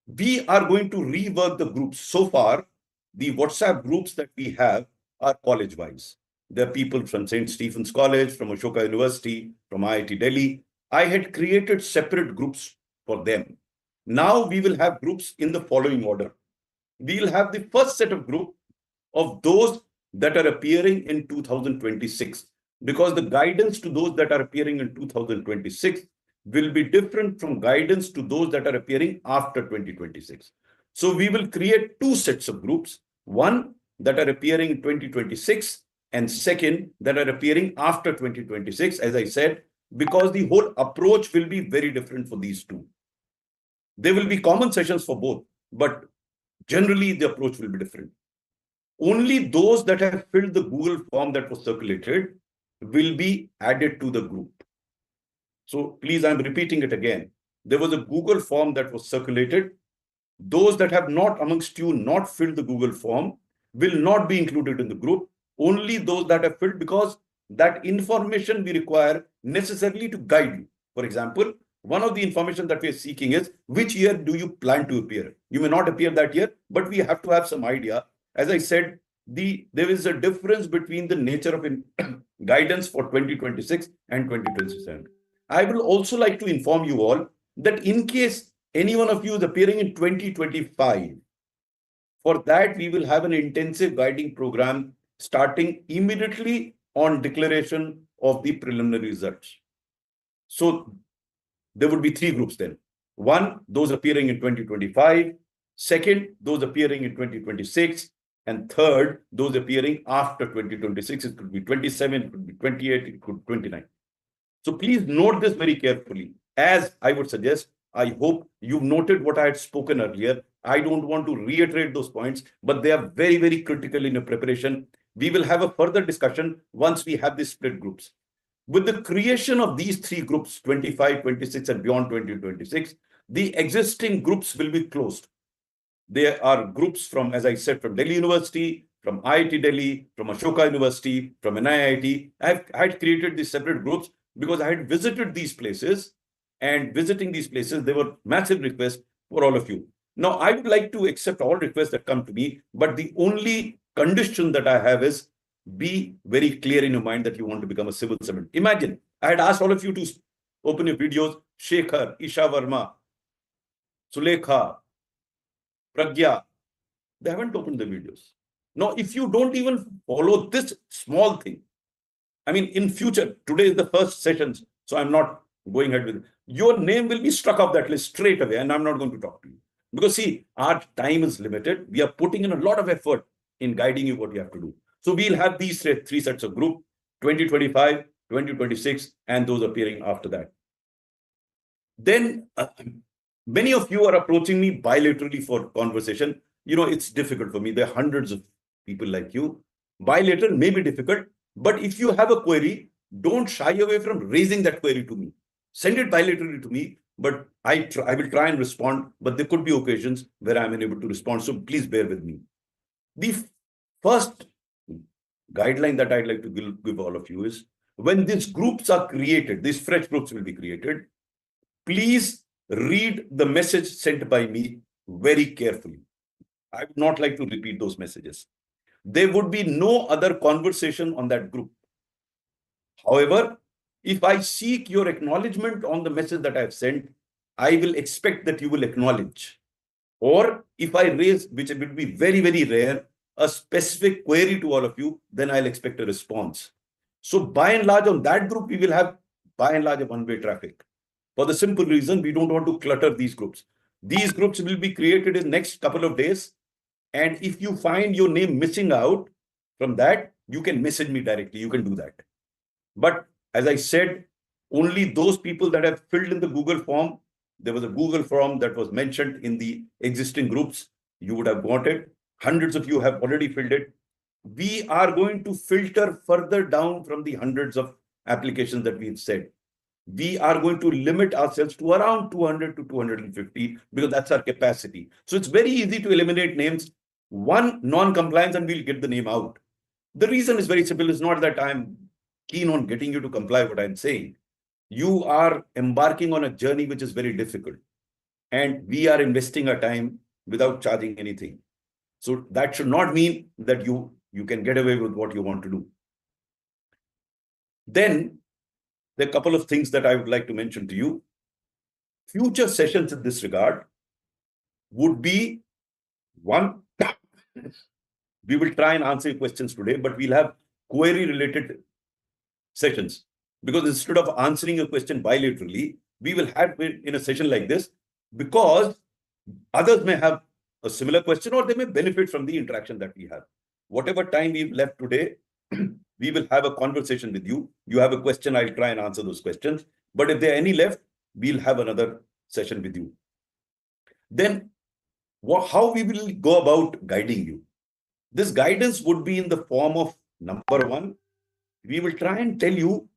We are going to rework the groups. So far, the WhatsApp groups that we have are college-wise. There are people from St. Stephen's College, from Ashoka University, from IIT Delhi. I had created separate groups for them. Now we will have groups in the following order. We'll have the first set of group of those that are appearing in 2026, because the guidance to those that are appearing in 2026 will be different from guidance to those that are appearing after 2026. So we will create two sets of groups, one that are appearing in 2026 and second that are appearing after 2026, as I said, because the whole approach will be very different for these two. There will be common sessions for both, but generally the approach will be different. Only those that have filled the Google form that was circulated will be added to the group. So please, I'm repeating it again. There was a Google form that was circulated. Those that have not amongst you not filled the Google form will not be included in the group. Only those that have filled, because that information we require necessarily to guide you. For example, one of the information that we are seeking is which year do you plan to appear? You may not appear that year, but we have to have some idea. As I said, there is a difference between the nature of guidance for 2026 and 2027. I will also like to inform you all that in case any one of you is appearing in 2025, for that we will have an intensive guiding program starting immediately on declaration of the preliminary results. So there would be three groups then. One, those appearing in 2025. Second, those appearing in 2026. And third, those appearing after 2026. It could be 27, it could be 28, it could be 29. So please note this very carefully. As I would suggest, I hope you've noted what I had spoken earlier. I don't want to reiterate those points, but they are very, very critical in your preparation. We will have a further discussion once we have these split groups. With the creation of these three groups, 25, 26, and beyond 2026, the existing groups will be closed. There are groups from, as I said, from Delhi University, from IIT Delhi, from Ashoka University, from NIIT. I had created these separate groups because I had visited these places, and visiting these places, there were massive requests for all of you. Now, I would like to accept all requests that come to me, but the only condition that I have is be very clear in your mind that you want to become a civil servant. Imagine, I had asked all of you to open your videos, Shekhar, Isha Verma, Sulekha, Pragya. They haven't opened the videos. Now, if you don't even follow this small thing, I mean, in future, today is the first session, so I'm not going ahead with it. Your name will be struck off that list straight away, and I'm not going to talk to you. Because see, our time is limited. We are putting in a lot of effort in guiding you what you have to do. So we'll have these three sets of group, 2025, 2026, and those appearing after that. Then many of you are approaching me bilaterally for conversation. You know, it's difficult for me. There are hundreds of people like you. Bilateral may be difficult, but if you have a query, don't shy away from raising that query to me. Send it bilaterally to me, but I will try and respond, but there could be occasions where I'm unable to respond. So please bear with me. The first guideline that I'd like to give all of you is, when these groups are created, these fresh groups will be created, please read the message sent by me very carefully. I would not like to repeat those messages. There would be no other conversation on that group. However, If I seek your acknowledgement on the message that I have sent, I will expect that you will acknowledge. Or if I raise, which will be very, very rare, a specific query to all of you, then I'll expect a response. So by and large on that group, we will have by and large a one-way traffic. For the simple reason, we don't want to clutter these groups. These groups will be created in next couple of days. And if you find your name missing out from that, you can message me directly. You can do that. But as I said, only those people that have filled in the Google form, there was a Google form that was mentioned in the existing groups, you would have got it. Hundreds of you have already filled it. We are going to filter further down from the hundreds of applications that we've said. We are going to limit ourselves to around 200 to 250 because that's our capacity. So it's very easy to eliminate names. One non-compliance and we'll get the name out. The reason is very simple. It's not that I'm keen on getting you to comply what I'm saying. You are embarking on a journey which is very difficult. And we are investing our time without charging anything. So that should not mean that you can get away with what you want to do. Then there are a couple of things that I would like to mention to you. Future sessions in this regard would be one, we will try and answer your questions today, but we'll have query related sessions. Because instead of answering a question bilaterally, we will have it in a session like this because others may have a similar question or they may benefit from the interaction that we have. Whatever time we've left today, we will have a conversation with you. You have a question, I'll try and answer those questions. But if there are any left, we'll have another session with you. Then how we will go about guiding you. This guidance would be in the form of number one, we will try and tell you,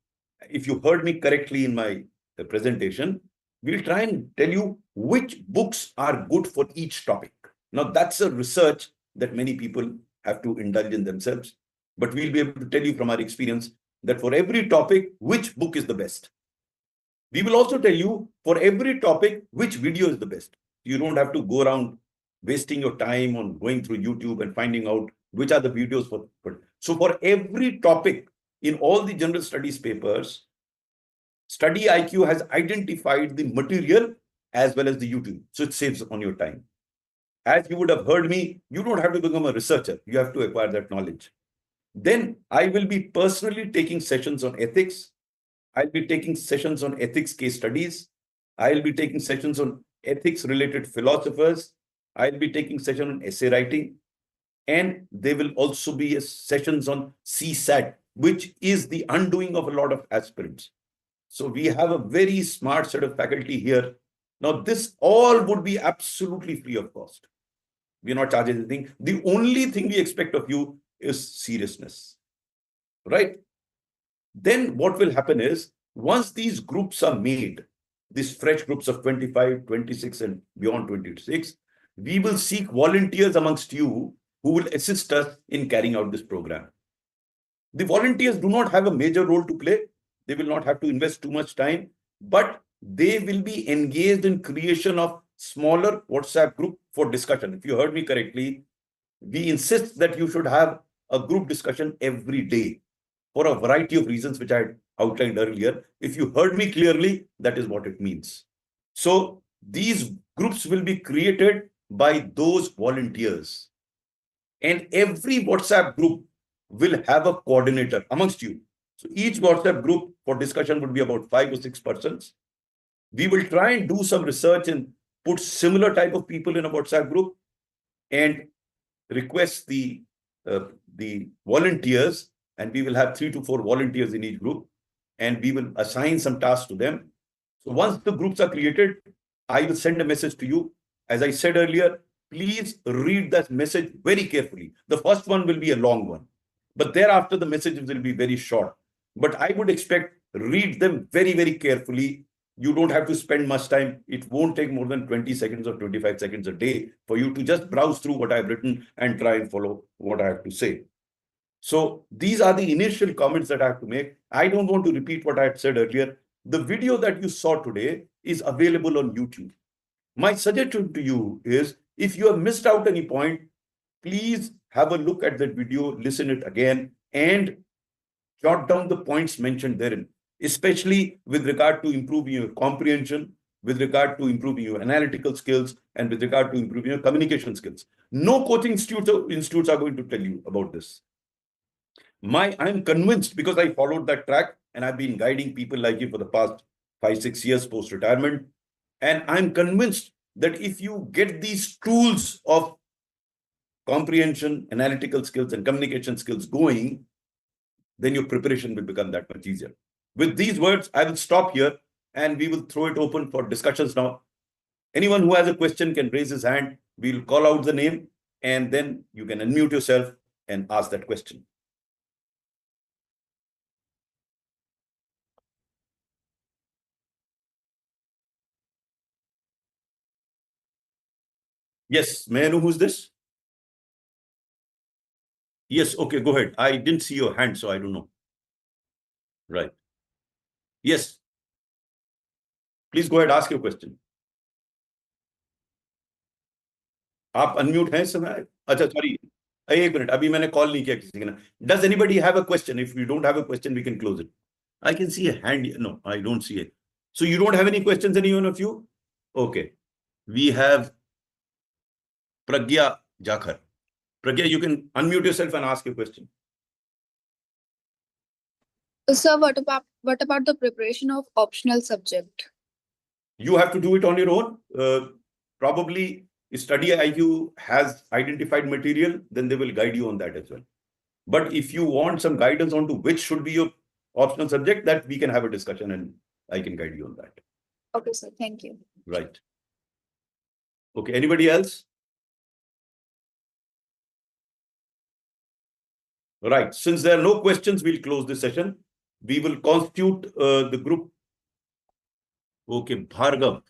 if you heard me correctly in my presentation, we'll try and tell you which books are good for each topic. Now that's a research that many people have to indulge in themselves, but we'll be able to tell you from our experience that for every topic, which book is the best. We will also tell you for every topic, which video is the best. You don't have to go around wasting your time on going through YouTube and finding out which are the videos for. So for every topic in all the general studies papers, StudyIQ has identified the material as well as the YouTube. So it saves on your time. As you would have heard me, you don't have to become a researcher. You have to acquire that knowledge. Then I will be personally taking sessions on ethics. I'll be taking sessions on ethics case studies. I'll be taking sessions on ethics related philosophers. I'll be taking sessions on essay writing. And there will also be sessions on CSAT, which is the undoing of a lot of aspirants. So we have a very smart set of faculty here. Now this all would be absolutely free of cost. We're not charging anything. The only thing we expect of you is seriousness, right? Then what will happen is once these groups are made, these fresh groups of 25, 26 and beyond 26, we will seek volunteers amongst you who will assist us in carrying out this program. The volunteers do not have a major role to play. They will not have to invest too much time, but they will be engaged in creation of smaller WhatsApp group for discussion. If you heard me correctly, we insist that you should have a group discussion every day for a variety of reasons, which I had outlined earlier. If you heard me clearly, that is what it means. So these groups will be created by those volunteers. And every WhatsApp group will have a coordinator amongst you. So each WhatsApp group for discussion would be about 5 or 6 persons. We will try and do some research and put similar type of people in a WhatsApp group and request the volunteers, and we will have 3 to 4 volunteers in each group, and we will assign some tasks to them. So once the groups are created, I will send a message to you. As I said earlier, please read that message very carefully. The first one will be a long one, but thereafter the messages will be very short. But I would expect read them very, very carefully. You don't have to spend much time. It won't take more than 20 seconds or 25 seconds a day for you to just browse through what I've written and try and follow what I have to say. So these are the initial comments that I have to make. I don't want to repeat what I had said earlier. The video that you saw today is available on YouTube. My suggestion to you is, if you have missed out any point, please have a look at that video, listen it again, and jot down the points mentioned therein. especially with regard to improving your comprehension, with regard to improving your analytical skills, and with regard to improving your communication skills. No coaching institutes are going to tell you about this. I'm convinced, because I followed that track and I've been guiding people like you for the past 5-6 years post-retirement. And I'm convinced that if you get these tools of comprehension, analytical skills, and communication skills going, then your preparation will become that much easier. With these words, I will stop here and we will throw it open for discussions now. Anyone who has a question can raise his hand. We'll call out the name and then you can unmute yourself and ask that question. Yes, may I know who's this? Yes, okay, go ahead. I didn't see your hand, so I don't know. Right. Yes. Please go ahead, ask your question. आप unmute हैं समय? अच्छा, sorry. एक minute, अभी मैंने call नहीं किया किसी ने. Does anybody have a question? If you don't have a question, we can close it. I can see a hand. No, I don't see it. So you don't have any questions, anyone of you? Okay. We have Pragya Jakhar. Pragya, you can unmute yourself and ask your question. Sir, what about the preparation of optional subject? You have to do it on your own. Probably StudyIQ has identified material, then they will guide you on that as well. But if you want some guidance on to which should be your optional subject, that we can have a discussion and I can guide you on that. Okay, sir. Thank you. Right. Okay. Anybody else? Right. Since there are no questions, we'll close this session. We will constitute the group. Okay. Bhargav.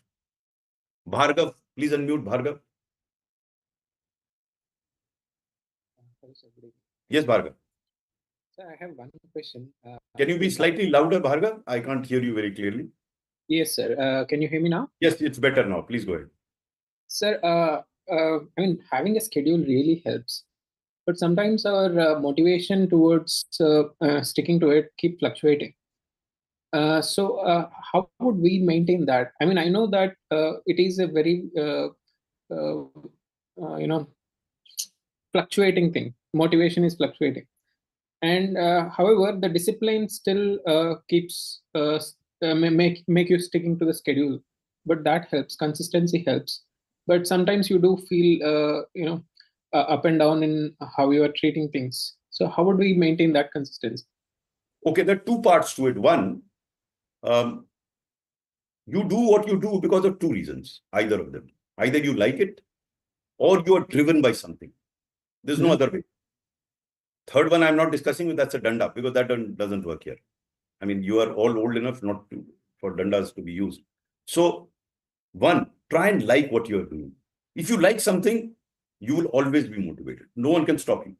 Bhargav, please unmute Bhargav. Yes, Bhargav. Sir, I have one question. Can you be slightly louder, Bhargav? I can't hear you very clearly. Yes, sir. Can you hear me now? Yes, it's better now. Please go ahead. Sir, I mean, having a schedule really helps. But sometimes our motivation towards sticking to it keep fluctuating. So how would we maintain that? I mean, I know that it is a very, fluctuating thing. Motivation is fluctuating. And however, the discipline still keeps make you sticking to the schedule. But that helps. Consistency helps. But sometimes you do feel, up and down in how you are treating things. So how would we maintain that consistency? Okay, there are two parts to it. One, you do what you do because of two reasons, either of them. Either you like it or you are driven by something. There's no other way. Third one I'm not discussing, that's a danda, because that doesn't work here. I mean, you are all old enough not to, for dandas to be used. So one, try and like what you're doing. If you like something, you will always be motivated. No one can stop you.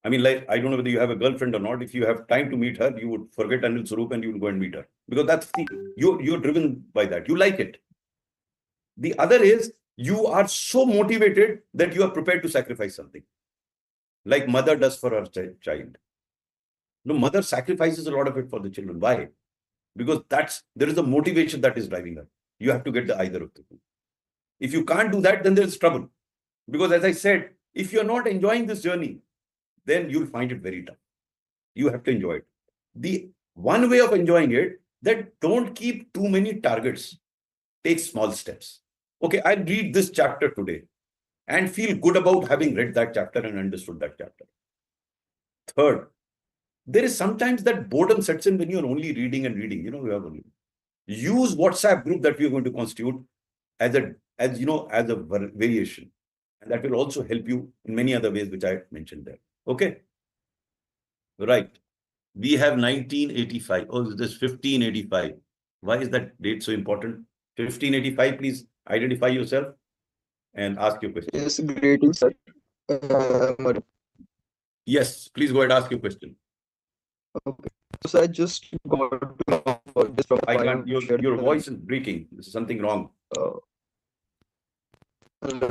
I mean, like, I don't know whether you have a girlfriend or not. If you have time to meet her, you would forget Anil Swarup and you will go and meet her. Because that's you're driven by that. You like it. The other is, you are so motivated that you are prepared to sacrifice something. Like mother does for her child. No, mother sacrifices a lot of it for the children. Why? Because there is a motivation that is driving her. You have to get the either of the two. If you can't do that, then there's trouble. Because as I said, if you're not enjoying this journey, then you'll find it very tough. You have to enjoy it. The one way of enjoying it, that don't keep too many targets. Take small steps. Okay, I'll read this chapter today and feel good about having read that chapter and understood that chapter. Third, there is sometimes that boredom sets in when you're only reading and reading. Use WhatsApp group that we are going to constitute as a variation. And that will also help you in many other ways, which I mentioned there. Okay. Right. We have 1985. Oh, this is 1585. Why is that date so important? 1585, please identify yourself and ask your question. Yes, greetings, sir. Yes, please go ahead, ask your question. Okay. So I just got to know about this from I can't, your voice is breaking. There's something wrong. Hello,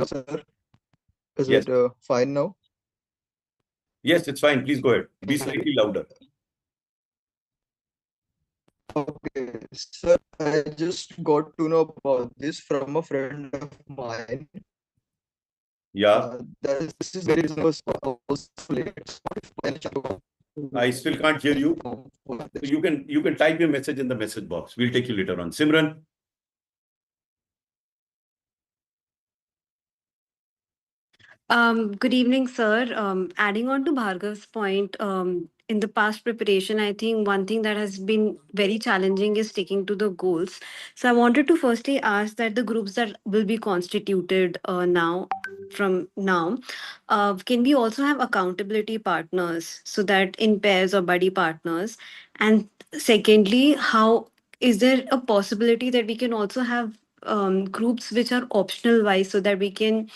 sir. Is Yes. it fine now? Yes, it's fine. Please go ahead. Be slightly louder. Okay, sir, I just got to know about this from a friend of mine. Yeah, This is very reasonable. So I was late. I still can't hear you. So you can type your message in the message box. We'll take you later on. Simran. Good evening, sir. Adding on to Bhargav's point, in the past preparation, I think one thing that has been very challenging is sticking to the goals. So I wanted to firstly ask that the groups that will be constituted from now, can we also have accountability partners so that in pairs or buddy partners? And secondly, how is there a possibility that we can also have groups which are optional wise so that we can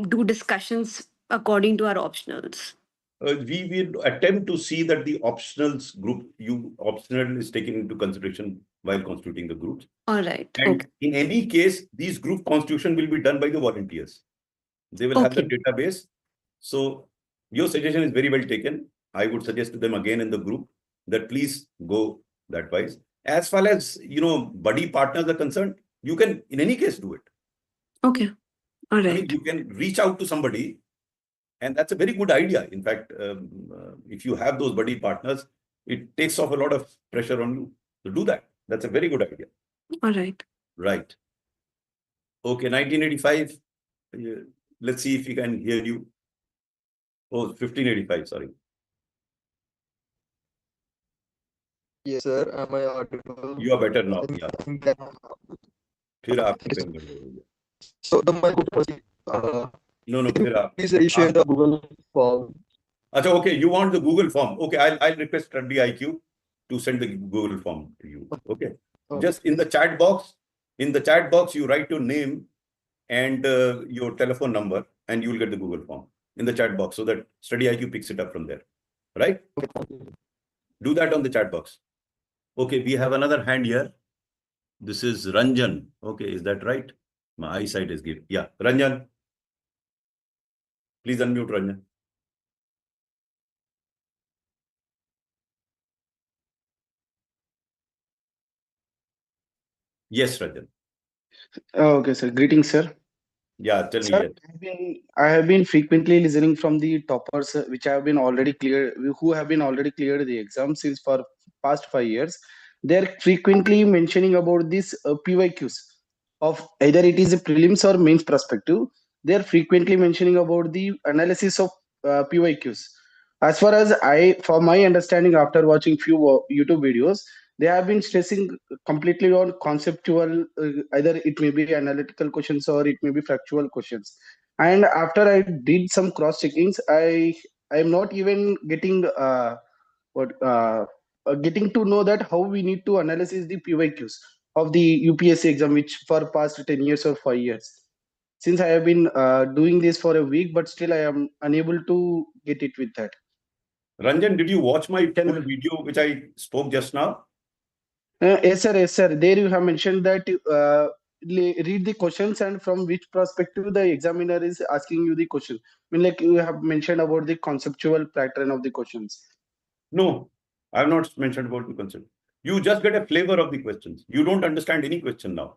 do discussions according to our optionals? We will attempt to see that the optionals group, optional is taken into consideration while constituting the groups. All right. And Okay. in any case, these group constitution will be done by the volunteers. They will have the Okay. database. So your suggestion is very well taken. I would suggest to them again in the group that please go that wise. As far as, buddy partners are concerned, you can in any case do it. Okay. All I mean, right. you can reach out to somebody, and that's a very good idea. In fact, if you have those buddy partners, it takes off a lot of pressure on you to do that. That's a very good idea. All right. Right. Okay, 1985. Let's see if we can hear you. Oh, 1585, sorry. Yes, sir. Am I audible? You are better now. Yeah. फिर आपकी Yes, sir. Pen कर दो. So my good was, No, फिर आप. please issue the Google form. अच्छा, okay, you want the Google form. Okay, I'll request StudyIQ to send the Google form to you. Okay. Just in the chat box, you write your name and your telephone number, and you will get the Google form in the chat box so that StudyIQ picks it up from there. Right? Do that on the chat box. Okay, we have another hand here. This is Ranjan. Okay, is that right? My eyesight is good. Yeah, Ranjan. Please unmute Ranjan. Yes, Ranjan. Okay, sir. Greetings, sir. Yeah, tell me. Sir, Yes. I have been frequently listening from the toppers, which have been already cleared, who have been already cleared the exam since for past 5 years. They're frequently mentioning about these PYQs of either it is a prelims or mains perspective. They're frequently mentioning about the analysis of PYQs. As far as for my understanding, after watching few YouTube videos, they have been stressing completely on conceptual, either it may be analytical questions or it may be factual questions. And after I did some cross checkings, I'm not even getting getting to know that how we need to analyze the PYQs of the UPSC exam, which for past 10 years or 5 years. Since I have been doing this for a week, but still I am unable to get it with that. Ranjan, did you watch my video which I spoke just now? Yes, sir. Yes, sir. There you have mentioned that read the questions and from which perspective the examiner is asking you the question. I mean, like you have mentioned about the conceptual pattern of the questions. No, I have not mentioned about the concept. You just get a flavor of the questions. You don't understand any question now.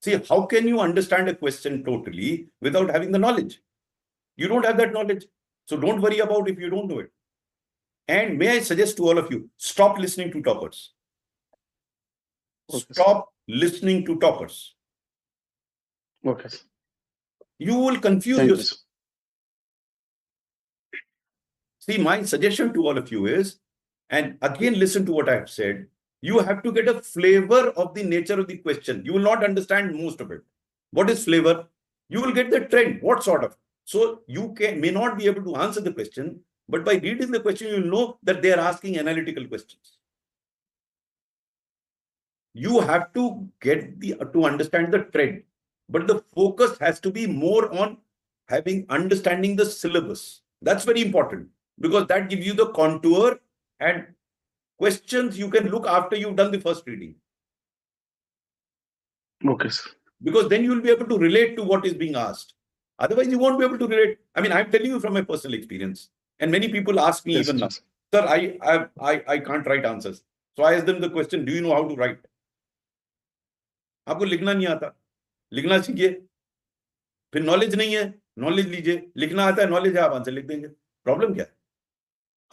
See, how can you understand a question totally without having the knowledge? You don't have that knowledge. So don't worry about if you don't know it. And may I suggest to all of you, stop listening to toppers. Okay, Stop listening to toppers. Okay. You will confuse Thank you, yourself. See, my suggestion to all of you is, and again, listen to what I have said. You have to get a flavor of the nature of the question. You will not understand most of it. What is flavor? You will get the trend. What sort of? So you may not be able to answer the question, but by reading the question, you will know that they are asking analytical questions. You have to get to understand the trend, but the focus has to be more on understanding the syllabus. That's very important because that gives you the contour and questions you can look after you've done the first reading. Okay, sir. Because then you will be able to relate to what is being asked. Otherwise, you won't be able to relate. I mean, I'm telling you from my personal experience, and many people ask me Yes, even now, yes. sir, I can't write answers. So I asked them the question, do you know how to write? आपको लिखना नहीं आता, लिखना सीखिए. फिर knowledge नहीं है, knowledge लीजिए. लिखना आता है, नॉलेज है, आप आंसर लिख देंगे. प्रॉब्लम क्या है?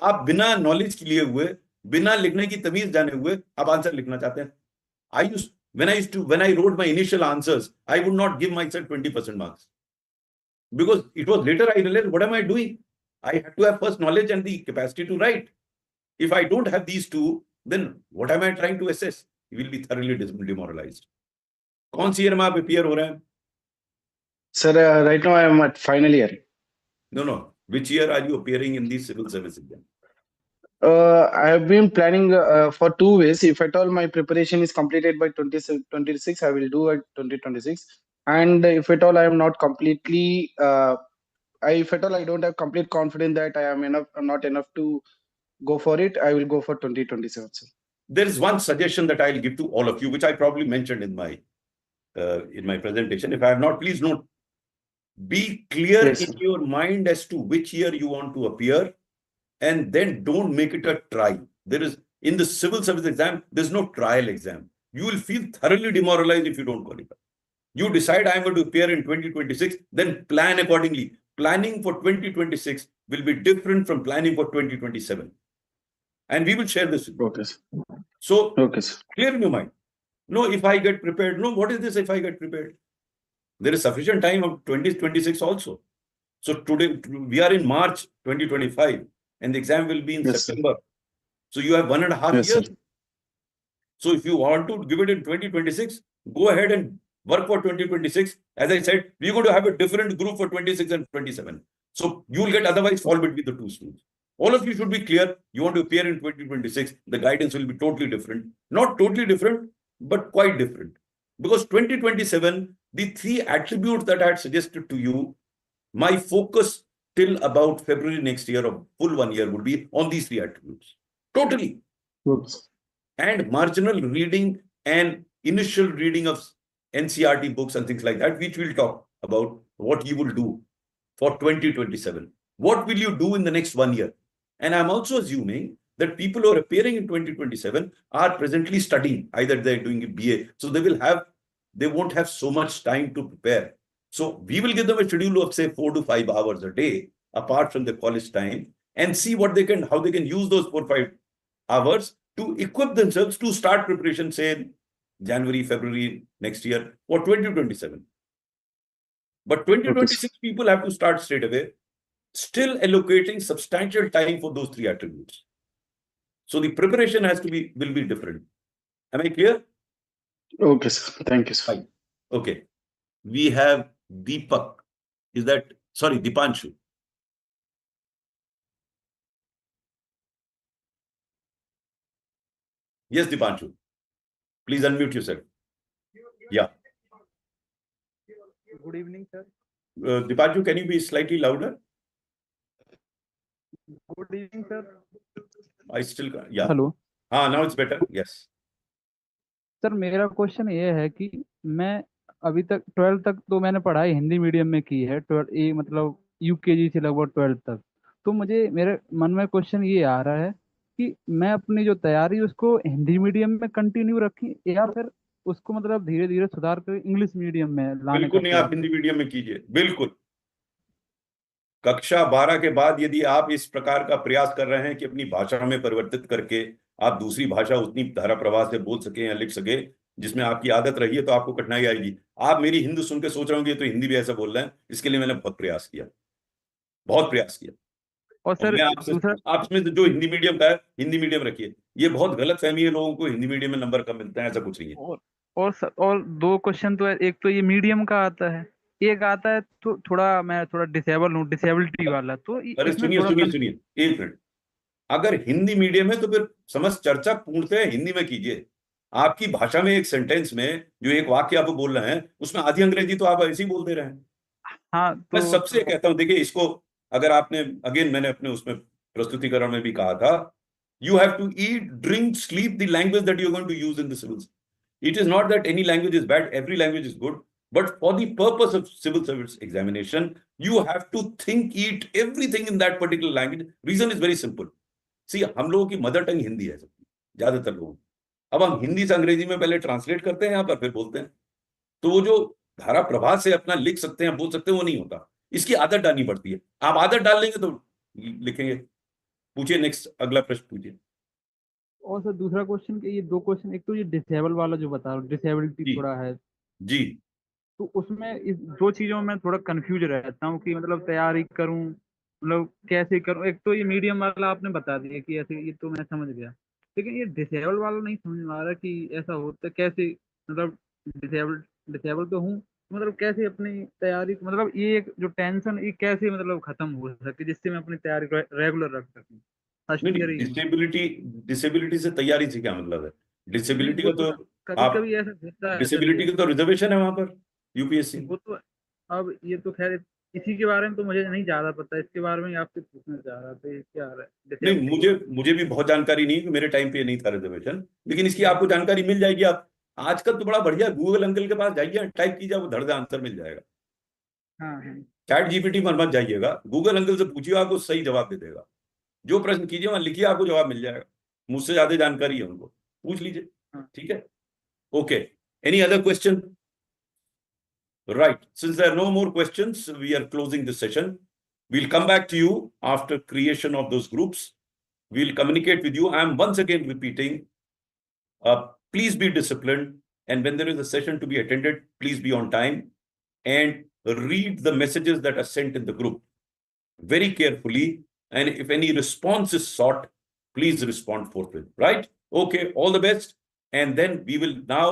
आप बिना नॉलेज के लिए हुए, बिना लिखने की तमीज जाने हुए आप आंसर लिखना चाहते हैं. When I wrote my initial answers, I would not give myself 20% marks. Because it was later I realized, what am I doing? I have to have first knowledge and the capacity to write. If I don't have these two, then what am I trying to assess? You will be thoroughly demoralized. कौन सी year में आप appear हो रहे हैं? Sir, right now I am at final year. No. Which year are you appearing in the civil service exam? I have been planning for 2 ways. If at all my preparation is completed by 2026, I will do at 2026. And if at all I am not completely, if at all I don't have complete confidence that I am not enough to go for it, I will go for 2027. Sir. There is one suggestion that I'll give to all of you, which I probably mentioned in my presentation. If I have not, please note. Be clear Yes, in sir. your mind as to which year you want to appear, and then don't make it a trial. There is, in the civil service exam, there's no trial exam. You will feel thoroughly demoralized if you don't qualify. You decide I'm going to appear in 2026, then plan accordingly. Planning for 2026 will be different from planning for 2027. And we will share this with you. Okay, sir. So, Okay, sir. clear in your mind. No, if I get prepared. No, what is this if I get prepared? There is sufficient time of 2026 also. So today, we are in March 2025, and the exam will be in Yes, sir. September. So you have 1.5 Yes, years. sir. So if you want to give it in 2026, go ahead and work for 2026. As I said, we're going to have a different group for 26 and 27. So you will get otherwise fall between the two stools. All of you should be clear. You want to appear in 2026, the guidance will be totally different. Not totally different, but quite different. Because 2027, the 3 attributes that I had suggested to you, my focus till about February next year, or full 1 year, would be on these 3 attributes. Totally. Oops. And marginal reading and initial reading of NCERT books and things like that, which we'll talk about what you will do for 2027. What will you do in the next 1 year? And I'm also assuming that people who are appearing in 2027 are presently studying. Either they're doing a BA, so they won't have so much time to prepare. So we will give them a schedule of say 4 to 5 hours a day, apart from the college time, and see how they can use those 4 or 5 hours to equip themselves to start preparation, say January, February next year for 2027. But 2026 people have to start straight away, still allocating substantial time for those 3 attributes. So the preparation will be different. Am I clear? Okay, sir. Thank you, sir. Fine. Okay. We have Deepak. Dipanshu. Yes, Dipanshu. Please unmute yourself. Yeah. Good evening, sir. Dipanshu, can you be slightly louder? Good evening, sir. Yeah. Hello. Now it's better. Yes. Sir मेरा question ये है कि मैं अभी तक 12th तक तो मैंने पढ़ाई हिंदी मीडियम में की है, मतलब यूकेजी से लगभग 12th तक. तो मेरे मन में क्वेश्चन ये आ रहा है कि मैं अपनी जो तैयारी उसको हिंदी मीडियम में कंटिन्यू रखी या फिर उसको मतलब धीरे धीरे सुधार कर इंग्लिश मीडियम में लाने का. बिल्कुल नहीं, आप हिंदी मीडियम में कीजिए. बिल्कुल. कक्षा 12 के बाद यदि आप इस प्रकार का प्रयास कर रहे हैं कि अपनी भाषा में परिवर्तित करके आप दूसरी भाषा उतनी धारा प्रवाह से बोल सके या लिख सके जिसमें आपकी आदत रही है, तो आपको कठिनाई आएगी. आप मेरी हिंदी सुन के सोच रहे होंगे तो हिंदी भी ऐसा बोल रहे हैं. इसके लिए मैंने बहुत प्रयास किया. और सर आपने जो हिंदी मीडियम का है, हिंदी मीडियम रखिए. ये बहुत गलत फहमी है लोगों को, हिंदी मीडियम में नंबर कम मिलता है, ऐसा कुछ नहीं है. और 2 क्वेश्चन तो है. एक तो ये मीडियम का आता है, एक आता है तो मैं थोड़ा डिसेबल हूँ, डिसेबिलिटी वाला. तो अरे सुनिए एक मिनट. अगर हिंदी मीडियम है तो फिर समस्त चर्चा पूर्णतः हिंदी में कीजिए. आपकी भाषा में एक सेंटेंस में जो एक वाक्य आप बोल रहे हैं उसमें आधी अंग्रेजी तो आप ऐसे ही बोल दे रहे हैं. मैं सबसे कहता हूं, देखिए इसको अगर आपने मैंने अपने उसमें प्रस्तुतिकरण में भी कहा था, you have to eat, drink, sleep the language that you're going to use in the civil. It is not that any language is bad, every language is good, but for the purpose of civil service examination, you have to think, eat everything in that particular language. Reason is very simple. See, हम लोगों की mother tongue Hindi है. ज्यादातर लोग। अब हम हिंदी से अंग्रेजी में पहले ट्रांसलेट करते हैं यहाँ पर, फिर बोलते हैं, तो वो जो धारा प्रवाह से अपना लिख सकते हैं, बोल सकते हैं, वो नहीं होता। इसकी आदत डालनी पड़ती है। आप आदत डाल लेंगे तो लिखेंगे। पूछिए, नेक्स्ट अगला प्रश्न पूछिए। और सर दूसरा क्वेश्चन, ये दो क्वेश्चन, एक तो ये डिसेबल वाला जो बता रहा हूँ, डिसेबिलिटी जी थोड़ा है, जी तो उसमें इस दो चीजों में थोड़ा कंफ्यूज रहता हूँ कि मतलब तैयारी करूँ, मतलब कैसे करूँ। एक तो ये मीडियम वाला आपने बता दिया कि ऐसे, ये तो मैं समझ गया, लेकिन ये डिसेबल वाला नहीं समझ में आ रहा कि ऐसा होता है कैसे। मतलब डिसेबल डिसेबल तो हूँ, मतलब कैसे अपनी तैयारी, मतलब ये एक जो टेंशन, ये कैसे मतलब खत्म हो सके जिससे मैं अपनी तैयारी रेगुलर रख सकूँ। फर्स्ट नहीं, ईयर ही डिसेबिलिटी से तैयारी से क्या मतलब है? नहीं, डिसेबिलिटी वो का तो तो कभी आप, कभी ऐसा होता है सर डिसेबिलिटी ये, का तो रिजर्वेशन है वहां पर यूपीएससी में। वो तो, अब ये तो खैर इसी के बारे में तो मुझे नहीं ज्यादा पता, इसके बारे में ही आपसे पूछना चाह रहा था, ये क्या है नहीं, डिसेबिलिटी के मुझे बारे मुझे भी बहुत जानकारी नहीं है, कि मेरे टाइम पे ये नहीं था रिजर्वेशन, लेकिन इसकी में। आपको जानकारी मिल जाएगी। आप आजकल तो बड़ा बढ़िया, गूगल अंकल के पास जाइए, टाइप कीजिए, वो धड़ से आंसर मिल जाएगा। हाँ हाँ चैट जीपीटी पर मत जाइएगा, गूगल अंकल से पूछिए, आपको सही जवाब दे देगा। जो प्रश्न कीजिए वहां लिखिए, आपको जवाब मिल जाएगा। मुझसे ज्यादा जानकारी है उनको, पूछ लीजिए। हाँ। ठीक है, okay. Any other question? Right. Since there are no more questions, we are closing this session. We'll come back to you after creation of those groups. We'll communicate with you. I am once again repeating, please be disciplined. And when there is a session to be attended, please be on time and read the messages that are sent in the group very carefully. And if any response is sought, please respond forthwith. Right? Okay. All the best. And then we will now